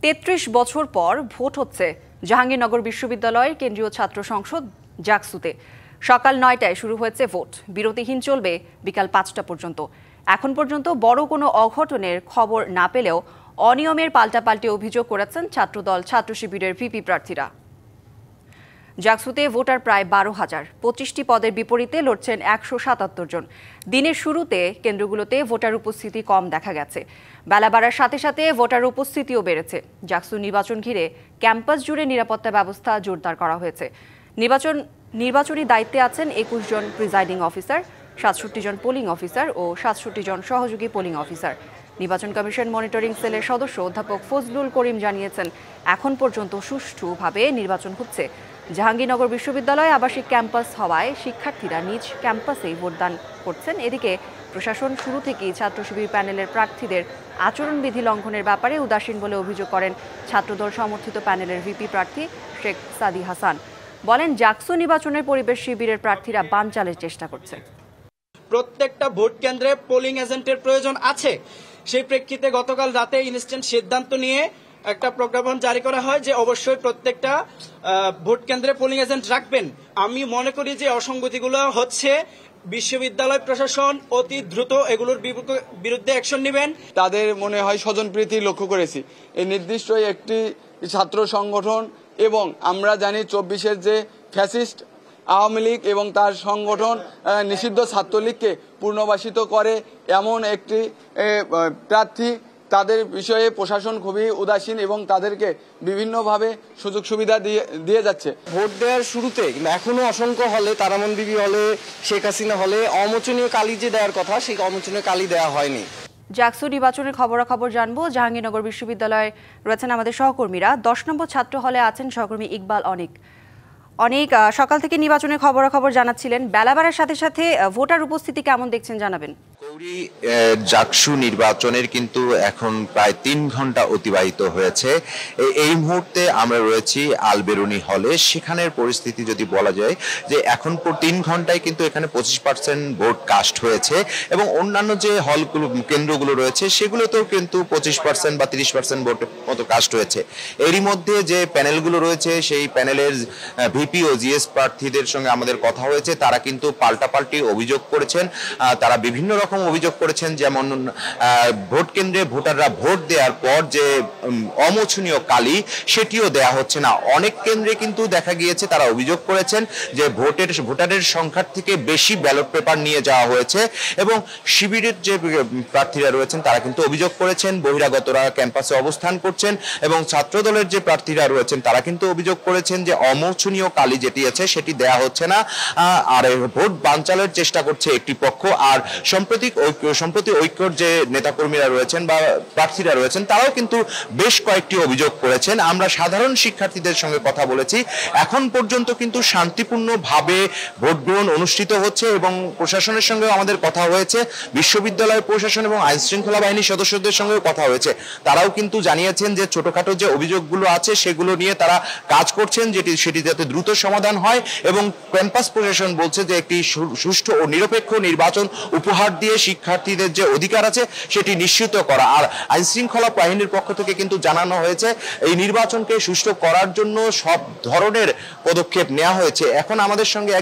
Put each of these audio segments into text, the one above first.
৩৩ বছর পর ভোট হচ্ছে জাহাঙ্গীরনগর বিশ্ববিদ্যালয়ের কেন্দ্রীয় ছাত্র সংসদ জাকসুতে। সকাল ৯টায় শুরু হয়েছে ভোট, বিরতিহীন চলবে বিকাল ৫টা পর্যন্ত। এখন পর্যন্ত বড় কোনো অঘটনের খবর না পেলেও অনিয়মের পাল্টাপাল্টি অভিযোগ করেছেন ছাত্রদল ছাত্র শিবিরের ভিপি প্রার্থীরা। জাকসুতে ভোটার প্রায় ১২,০০০, ২৫টি পদের বিপরীতে লড়ছেন ১৭৭ জন। দিনের শুরুতে কেন্দ্রগুলোতে ভোটার উপস্থিতি কম দেখা গেছে। বেলা বাড়ার সাথে সাথে ভোটার উপস্থিতিও বেড়েছে। জাকসু নির্বাচন ঘিরে ক্যাম্পাস জুড়ে নিরাপত্তা ব্যবস্থা জোরদার করা হয়েছে। নির্বাচনী দায়িত্বে আছেন ২১ জন প্রিজাইডিং অফিসার, ৬৭ জন পোলিং অফিসার ও ৬৭ জন সহযোগী পোলিং অফিসার। নির্বাচন কমিশন মনিটরিং সেলের সদস্য অধ্যাপক ফজলুল করিম জানিয়েছেন, এখন পর্যন্ত সুষ্ঠুভাবে নির্বাচন হচ্ছে। জাহাঙ্গীরনগর বিশ্ববিদ্যালয় আবাসিক ক্যাম্পাস হওয়ায় শিক্ষার্থীরা নিজ ক্যাম্পাসেই ভোটদান করছেন। এদিকে প্রশাসন শুরু থেকেই ছাত্র শিবির প্যানেলের প্রার্থীদের আচরণবিধি লঙ্ঘনের ব্যাপারে উদাসীন বলে অভিযোগ করেন ছাত্রদল সমর্থিত প্যানেলের ভিপি প্রার্থী শেখ সাদি হাসান। বলেন, জাকসু নির্বাচনের পরিবেশ শিবিরের প্রার্থীরা বানচালের চেষ্টা করছে। প্রত্যেকটা ভোট কেন্দ্রে পোলিং এজেন্টের প্রয়োজন আছে। সেই প্রেক্ষিতে গতকাল রাতে ইনস্ট্যান্ট সিদ্ধান্ত নিয়ে একটা প্রজ্ঞাপন জারি করা হয় যে অবশ্যই প্রত্যেকটা ভোট কেন্দ্রে পোলিং এজেন্ট রাখবেন। আমি মনে করি যে অসঙ্গতিগুলো হচ্ছে, বিশ্ববিদ্যালয় প্রশাসন অতি দ্রুত এগুলোর বিরুদ্ধে অ্যাকশন নেবেন। তাদের মনে হয় স্বজনপ্রীতি লক্ষ্য করেছি। এই নির্দিষ্ট একটি ছাত্র সংগঠন এবং আমরা জানি ২৪-এর যে ফ্যাসিস্ট আওয়ামী লীগ এবং তার সংগঠন নিষিদ্ধ ছাত্রলীগকে পুনর্বাসিত করে এমন একটি প্রার্থী, তাদের বিষয়ে প্রশাসন খুবই উদাসীন এবং তাদেরকে বিভিন্নভাবে সুযোগ সুবিধা দিয়ে যাচ্ছে। ভোট দেওয়ার শুরুতে এখনো অসংখ্য হলে, তারামন বিবি হলে, শেখ হাসিনা হলে অমোচনীয় কালি যে দেওয়ার কথা, সেই অমোচনীয় কালি দেওয়া হয়নি। জাকসু নির্বাচনের খবরাখবর জানবো। জাহাঙ্গীরনগর বিশ্ববিদ্যালয়ে রয়েছেন আমাদের সহকর্মীরা। ১০ নম্বর ছাত্র হলে আছেন সহকর্মী ইকবাল অনেক সকাল থেকে নির্বাচনের খবরাখবর জানাচ্ছিলেন। বেলা বাড়ার সাথে সাথে ভোটার উপস্থিতি কেমন দেখছেন জানাবেন। গৌরী, জাকসু নির্বাচনের কিন্তু এখন প্রায় ৩ ঘন্টা অতিবাহিত হয়েছে। এই মুহূর্তে আমরা রয়েছি আলবেরুনি হলে। সেখানের পরিস্থিতি যদি বলা যায় যে এখন ৩ ঘন্টায় কিন্তু এখানে ২৫% ভোট কাস্ট হয়েছে এবং অন্যান্য যে হলগুলো কেন্দ্রগুলো রয়েছে সেগুলোতেও কিন্তু ২৫% বা ৩০% ভোটের মতো কাস্ট হয়েছে। এরই মধ্যে যে প্যানেলগুলো রয়েছে সেই প্যানেলের ভিপি ও জিএস প্রার্থীদের সঙ্গে আমাদের কথা হয়েছে। তারা কিন্তু পাল্টাপাল্টি অভিযোগ করেছেন। তারা বিভিন্ন রকম অভিযোগ করেছেন, যেমন ভোট কেন্দ্রে ভোটাররা ভোট দেওয়ার পর যে অমোচনীয় কালি সেটিও দেয়া হচ্ছে না। অনেক কেন্দ্রে কিন্তু দেখা গিয়েছে তারা অভিযোগ করেছেন যে ভোটারের সংখ্যার থেকে বেশি ব্যালট পেপার নিয়ে যাওয়া হয়েছে এবং শিবিরের যে প্রার্থীরা রয়েছেন তারা কিন্তু অভিযোগ করেছেন বহিরাগতরা ক্যাম্পাসে অবস্থান করছেন এবং ছাত্রদলের যে প্রার্থীরা রয়েছেন তারা কিন্তু অভিযোগ করেছেন যে অমোচনীয় কালি যেটি আছে সেটি দেয়া হচ্ছে না আর ভোট বানচালের চেষ্টা করছে একটি পক্ষ। আর সম্প্রতি ঐক্যর যে নেতাকর্মীরা রয়েছেন বা প্রার্থীরা রয়েছেন তারাও কিন্তু বেশ কয়েকটি অভিযোগ করেছেন। আমরা সাধারণ শিক্ষার্থীদের সঙ্গে কথা বলেছি। এখন পর্যন্ত কিন্তু শান্তিপূর্ণভাবে ভোট গ্রহণ অনুষ্ঠিত হচ্ছে এবং প্রশাসনের সঙ্গে আমাদের কথা হয়েছে। বিশ্ববিদ্যালয় প্রশাসন এবং আইন শৃঙ্খলা বাহিনীর সদস্যদের সঙ্গেও কথা হয়েছে। তারাও কিন্তু জানিয়েছেন যে ছোটখাটো যে অভিযোগগুলো আছে সেগুলো নিয়ে তারা কাজ করছেন, সেটি যাতে দ্রুত সমাধান হয় এবং ক্যাম্পাস প্রশাসন বলছে যে একটি সুষ্ঠু ও নিরপেক্ষ নির্বাচন উপহার দিয়ে শিক্ষার্থীদের যে অধিকার আছে সেটি নিশ্চিত করা। আর আইন শৃঙ্খলা বাহিনীর পক্ষ থেকে কিন্তু জানানো হয়েছে এই নির্বাচনকে সুষ্ঠু করার জন্য সব ধরনের পদক্ষেপ নেওয়া হয়েছে। এখন আমাদের সঙ্গে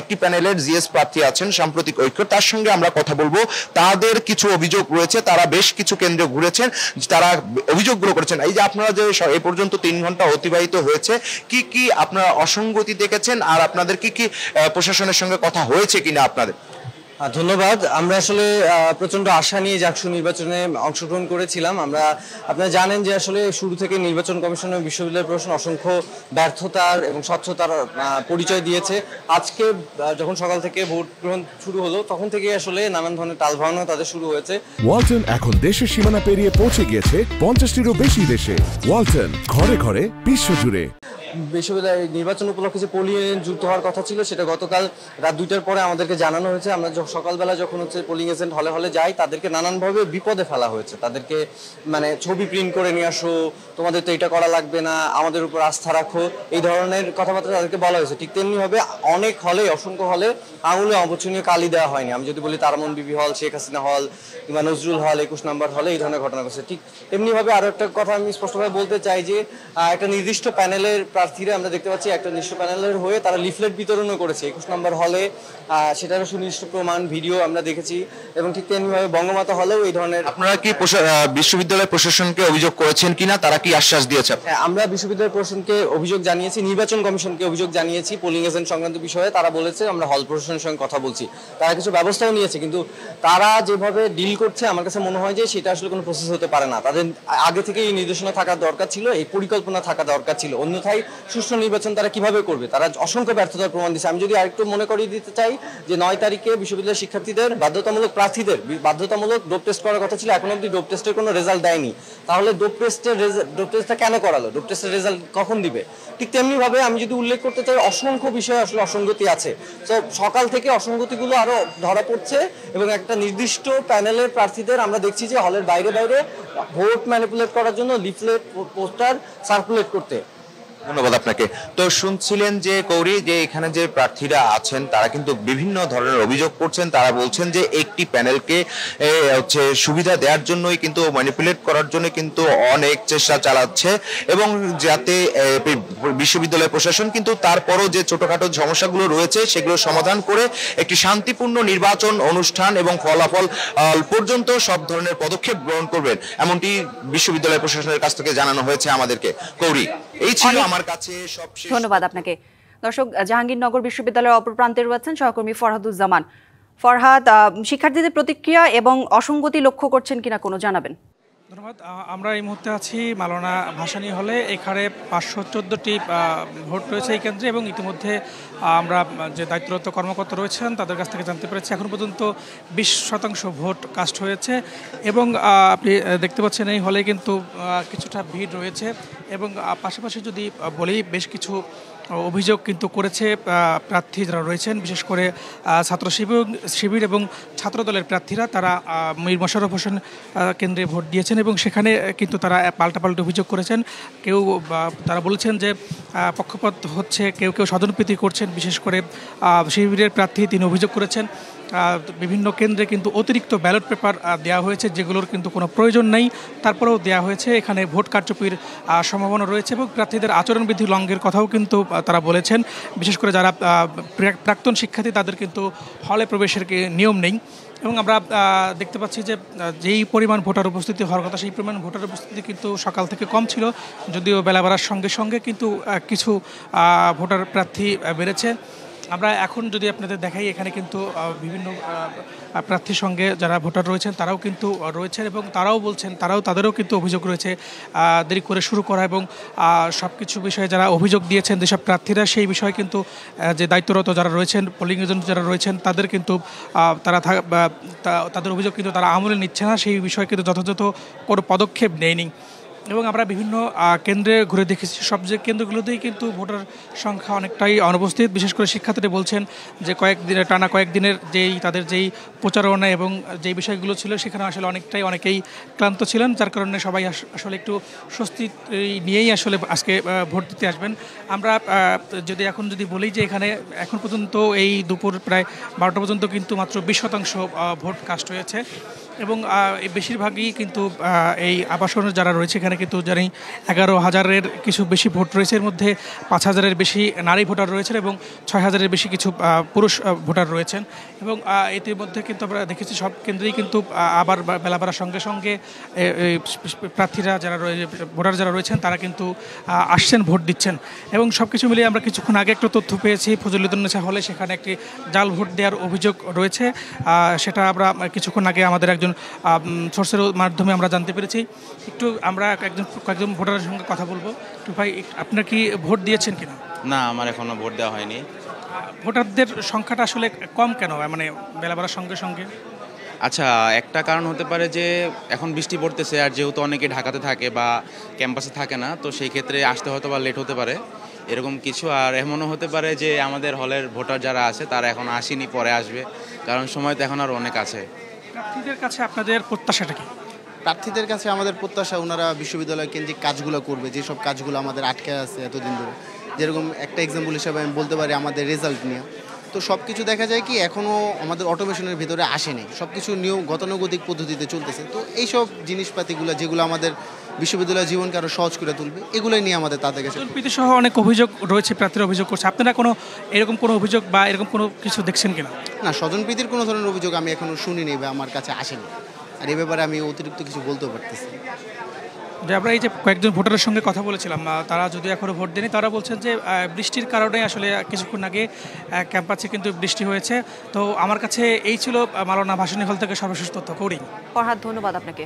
একটি প্যানেলের জিএস প্রার্থী আছেন সাম্প্রতিক ঐক্য, তার সঙ্গে আমরা কথা বলবো। তাদের কিছু অভিযোগ রয়েছে, তারা বেশ কিছু কেন্দ্রে ঘুরেছেন, তারা অভিযোগগুলো করেছেন। এই যে আপনারা যে এ পর্যন্ত ৩ ঘন্টা অতিবাহিত হয়েছে, কি কি আপনারা অসঙ্গতি দেখেছেন আর আপনাদের কি কি প্রশাসনের সঙ্গে কথা হয়েছে কিনা আপনাদের? ধন্যবাদ। আমরা আসলে প্রচন্ড আশা নিয়ে জাকসু নির্বাচনে অংশগ্রহণ করেছিলাম। আপনারা জানেন যে আসলে শুরু থেকে নির্বাচন কমিশন এবং বিশ্ববিদ্যালয় প্রশাসন অসংখ্য ব্যর্থতার এবং স্বচ্ছতার পরিচয় দিয়েছে। আজকে যখন সকাল থেকে ভোট গ্রহণ শুরু হলো তখন থেকে আসলে নানান ধরনের টালভাওনা তাদের শুরু হয়েছে। ওয়ালটন এখন দেশের সীমানা পেরিয়ে পৌঁছে গিয়েছে ৫০টিরও বেশি দেশে। ওয়ালটন, ঘরে ঘরে বিশ্বজুড়ে। বিশ্ববিদ্যালয় নির্বাচন উপলক্ষে যে পোলিং এজেন্ট যুক্ত হওয়ার কথা ছিল সেটা গতকাল রাত 2টার পরে আমাদেরকে জানানো হয়েছে। আমরা সকালবেলা যখন হচ্ছে পোলিং এজেন্ট হলে হলে যাই, তাদেরকে নানানভাবে বিপদে ফেলা হয়েছে। তাদেরকে মানে ছবি প্রিন্ট করে নিয়ে আসো, তোমাদের তো এটা করা লাগবে না, আমাদের উপর আস্থা রাখো, এই ধরনের কথাবার্তা তাদেরকে বলা হয়েছে। ঠিক তেমনিভাবে অনেক হলে, অসংখ্য হলে আঙুলে অবচনীয় কালি দেওয়া হয়নি। আমি যদি বলি তারমন বিবি হল, শেখ হাসিনা হল কিংবা নজরুল হল, 21 নম্বর হলে এই ধরনের ঘটনা ঘটছে। ঠিক তেমনিভাবে আরও একটা কথা আমি স্পষ্টভাবে বলতে চাই যে একটা নির্দিষ্ট প্যানেলের প্রার্থীরা আমরা দেখতে পাচ্ছি একটা নির্দিষ্ট প্যানেলের হয়ে তারা লিফলেট বিতরণও করেছে 21 নম্বর হলে, সেটারও সুনির্দিষ্ট প্রমাণ ভিডিও আমরা দেখেছি। এবং ঠিক তেমনিভাবে বঙ্গমাতা হলেও এই ধরনের। আপনারা কি বিশ্ববিদ্যালয় প্রশাসনকে অভিযোগ করেছেন কিনা, তারা কি আশ্বাস দিয়েছে? আমরা বিশ্ববিদ্যালয় প্রশাসনকে অভিযোগ জানিয়েছি, নির্বাচন কমিশনকে অভিযোগ জানিয়েছি পোলিং এজেন্ট সংক্রান্ত বিষয়ে। তারা বলেছে আমরা হল প্রশাসনের সঙ্গে কথা বলছি, তারা কিছু ব্যবস্থাও নিয়েছে, কিন্তু তারা যেভাবে ডিল করছে আমার কাছে মনে হয় যে সেটা আসলে কোনো প্রসেস হতে পারে না। তাদের আগে থেকে এই নির্দেশনা থাকা দরকার ছিল, এই পরিকল্পনা থাকা দরকার ছিল, অন্যথায় সুষ্ঠু নির্বাচন তারা কিভাবে করবে? তারা অসংখ্য ব্যর্থতার প্রমাণ দিচ্ছে। আমি যদি আরেকটু মনে করিয়ে দিতে চাই যে 9 তারিখে বিশ্ববিদ্যালয়ের শিক্ষার্থীদের বাধ্যতামূলক প্রার্থীদের বাধ্যতামূলক ডোপ টেস্ট করার কথা ছিল, এখন অবধি ডোপ টেস্টের কোনো রেজাল্ট দেয়নি। তাহলে ডোপ টেস্টটা কেন করালো? ডোপ টেস্টের রেজাল্ট কখন দিবে? ঠিক তেমনি ভাবে আমি যদি উল্লেখ করতে চাই, অসংখ্য বিষয়ে আসলে অসঙ্গতি আছে। তো সকাল থেকে অসঙ্গতিগুলো আরো ধরা পড়ছে এবং একটা নির্দিষ্ট প্যানেলের প্রার্থীদের আমরা দেখছি যে হলের বাইরে বাইরে ভোট ম্যানিপুলেট করার জন্য লিফলেট, পোস্টার সার্কুলেট করতে। ধন্যবাদ আপনাকে। তো শুনছিলেন যে কৌরি, যে এখানে যে প্রার্থীরা আছেন তারা কিন্তু বিভিন্ন ধরনের অভিযোগ করছেন। তারা বলছেন যে একটি প্যানেলকে হচ্ছে সুবিধা দেওয়ার জন্যই কিন্তু ম্যানিপুলেট করার জন্য কিন্তু অনেক চেষ্টা চালাচ্ছে, এবং যাতে বিশ্ববিদ্যালয় প্রশাসন কিন্তু তারপরও যে ছোটখাটো সমস্যাগুলো রয়েছে সেগুলো সমাধান করে একটি শান্তিপূর্ণ নির্বাচন অনুষ্ঠান এবং ফলাফল পর্যন্ত সব ধরনের পদক্ষেপ গ্রহণ করবেন, এমনটি বিশ্ববিদ্যালয় প্রশাসনের কাছ থেকে জানানো হয়েছে আমাদেরকে। কৌরি, এই ছিল আমার কাছে সবশেষ। ধন্যবাদ আপনাকে। দর্শক, জাহাঙ্গীরনগর বিশ্ববিদ্যালয়ের অপর প্রান্তে রয়েছেন সহকর্মী ফরহাদুজ্জামান। ফরহাদ, শিক্ষার্থীদের প্রতিক্রিয়া এবং অসঙ্গতি লক্ষ্য করছেন কিনা কোনো জানাবেন? ধন্যবাদ। আমরা এই মুহূর্তে আছি মাওলানা ভাসানী হলে। এখানে 514টি ভোট রয়েছে এই কেন্দ্রে, এবং ইতিমধ্যে আমরা যে দায়িত্বরত কর্মকর্তা রয়েছেন তাদের কাছ থেকে জানতে পেরেছি এখন পর্যন্ত 20% ভোট কাস্ট হয়েছে। এবং আপনি দেখতে পাচ্ছেন এই হলে কিন্তু কিছুটা ভিড় রয়েছে, এবং পাশাপাশি যদি বলি বেশ কিছু অভিযোগ কিন্তু করেছে প্রার্থী যারা রয়েছেন, বিশেষ করে ছাত্র শিবির এবং ছাত্রদলের প্রার্থীরা। তারা মীর মোশাররফ হোসেন কেন্দ্রে ভোট দিয়েছেন এবং সেখানে কিন্তু তারা পাল্টাপাল্টি অভিযোগ করেছেন। কেউ তারা বলেছেন যে পক্ষপাত হচ্ছে, কেউ কেউ স্বজনপ্রীতি করছেন। বিশেষ করে শিবিরের প্রার্থী তিনি অভিযোগ করেছেন বিভিন্ন কেন্দ্রে কিন্তু অতিরিক্ত ব্যালট পেপার দেওয়া হয়েছে, যেগুলোর কিন্তু কোনো প্রয়োজন নেই, তারপরেও দেওয়া হয়েছে। এখানে ভোট কারচুপির সম্ভাবনা রয়েছে এবং প্রার্থীদের আচরণবিধি লঙ্ঘের কথাও কিন্তু তারা বলেছেন। বিশেষ করে যারা প্রাক্তন শিক্ষার্থী তাদের কিন্তু হলে প্রবেশের নিয়ম নেই। এবং আমরা দেখতে পাচ্ছি যে যেই পরিমাণ ভোটার উপস্থিতি হওয়ার কথা সেই পরিমাণ ভোটার উপস্থিতি কিন্তু সকাল থেকে কম ছিল, যদিও বেলা বাড়ার সঙ্গে সঙ্গে কিন্তু কিছু ভোটার প্রার্থী বেড়েছে। আমরা এখন যদি আপনাদের দেখাই, এখানে কিন্তু বিভিন্ন প্রার্থীর সঙ্গে যারা ভোটার রয়েছেন তারাও কিন্তু রয়েছেন, এবং তারাও বলছেন তাদেরও কিন্তু অভিযোগ রয়েছে দেরি করে শুরু করা, এবং সব কিছু বিষয়ে যারা অভিযোগ দিয়েছেন যেসব প্রার্থীরা, সেই বিষয়ে কিন্তু যে দায়িত্বরত যারা রয়েছেন, পোলিং এজেন্ট যারা রয়েছেন, তাদের কিন্তু তাদের অভিযোগ কিন্তু তারা আমলে নিচ্ছে না, সেই বিষয়ে কিন্তু যথাযথ কোনো পদক্ষেপ নেয়নি। এবং আমরা বিভিন্ন কেন্দ্রে ঘুরে দেখেছি, সব যে কেন্দ্রগুলোতেই কিন্তু ভোটার সংখ্যা অনেকটাই অনুপস্থিত। বিশেষ করে শিক্ষার্থীরা বলছেন যে টানা কয়েকদিনের তাদের যেই প্রচারণা এবং যেই বিষয়গুলো ছিল সেখানে আসলে অনেকেই ক্লান্ত ছিলেন, যার কারণে সবাই আসলে একটু স্বস্তি নিয়েই আসলে আজকে ভোট দিতে আসবেন। আমরা যদি বলি যে এখানে এখন পর্যন্ত এই দুপুর প্রায় 12টা পর্যন্ত কিন্তু মাত্র 20% ভোট কাস্ট হয়েছে, এবং বেশিরভাগই কিন্তু এই আবাসনের যারা রয়েছে এখানে কিন্তু জানি 11,000-এর কিছু বেশি ভোট রয়েছে। এর মধ্যে 5,000-এর বেশি নারী ভোটার রয়েছেন এবং 6,000-এর বেশি কিছু পুরুষ ভোটার রয়েছেন। এবং এটির মধ্যে কিন্তু আমরা দেখেছি সব কেন্দ্রেই কিন্তু আবার বেলা বাড়ার সঙ্গে সঙ্গে প্রার্থীরা ভোটার যারা রয়েছেন তারা কিন্তু আসছেন, ভোট দিচ্ছেন। এবং সব কিছু মিলিয়ে আমরা কিছুক্ষণ আগে একটা তথ্য পেয়েছি ফজলুদ্দিন হলে সেখানে একটি জাল ভোট দেওয়ার অভিযোগ রয়েছে। সেটা আমরা কিছুক্ষণ আগে আমাদের একজন সোর্সের মাধ্যমে আমরা জানতে পেরেছি। একটু আমরা কয়েকজন ভোটারের সঙ্গে কথা বলবো। একটু ভাই, আপনার কি ভোট দিয়েছেন কিনা? না, আমার এখনো ভোট দেওয়া হয়নি। ভোটারদের সংখ্যাটা আসলে কম কেন, মানে বেলা বাড়ার সঙ্গে সঙ্গে? আচ্ছা, একটা কারণ হতে পারে যে এখন বৃষ্টি পড়তেছে, আর যেহেতু অনেকে ঢাকাতে থাকে বা ক্যাম্পাসে থাকে না, তো সেই ক্ষেত্রে আসতে হয়তো বা লেট হতে পারে। এরকম কিছু। আর এমনও হতে পারে যে আমাদের হলের ভোটার যারা আছে তারা এখন আসেনি, পরে আসবে, কারণ সময় তো এখন আর অনেক আছে। প্রার্থীদের কাছে আপনাদের প্রত্যাশাটা কি? প্রার্থীদের কাছে আমাদের প্রত্যাশা ওনারা বিশ্ববিদ্যালয় কেন্দ্রিক কাজগুলো করবে, যেসব কাজগুলো আমাদের আটকে আছে এতদিন ধরে। যেরকম একটা এক্সাম্পল হিসাবে আমি বলতে পারি আমাদের রেজাল্ট নিয়ে, তো সব কিছু দেখা যায় কি এখনও আমাদের অটোমেশনের ভিতরে আসেনি, সব কিছু নিয়ম গতানুগতিক পদ্ধতিতে চলতেছে। তো এইসব জিনিসপাতিগুলো যেগুলো আমাদের বিশ্ববিদ্যালয় জীবনকে আরও সহজ করে তুলবে, এগুলোই নিয়ে আমাদের তাদের কাছে সহ অনেক অভিযোগ রয়েছে, প্রার্থীরা অভিযোগ করছে। আপনারা কোনো এরকম কোনো অভিযোগ বা এরকম কোনো কিছু দেখছেন কিনা? না, স্বজনপ্রীতির কোনো ধরনের অভিযোগ আমি এখনও শুনিনি বা আমার কাছে আসেনি, আর এ ব্যাপারে আমি অতিরিক্ত কিছু বলতেও পারতেছি। যে আমরা এই যে কয়েকজন ভোটারের সঙ্গে কথা বলেছিলাম, তারা যদি এখনও ভোট দেয়নি, তারা বলছেন যে বৃষ্টির কারণে আসলে কিছুক্ষণ আগে ক্যাম্পাসে কিন্তু বৃষ্টি হয়েছে। তো আমার কাছে এই ছিল মাওলানা ভাসানী হল থেকে সর্বশেষ তথ্য। করি ফরহাদ, ধন্যবাদ আপনাকে।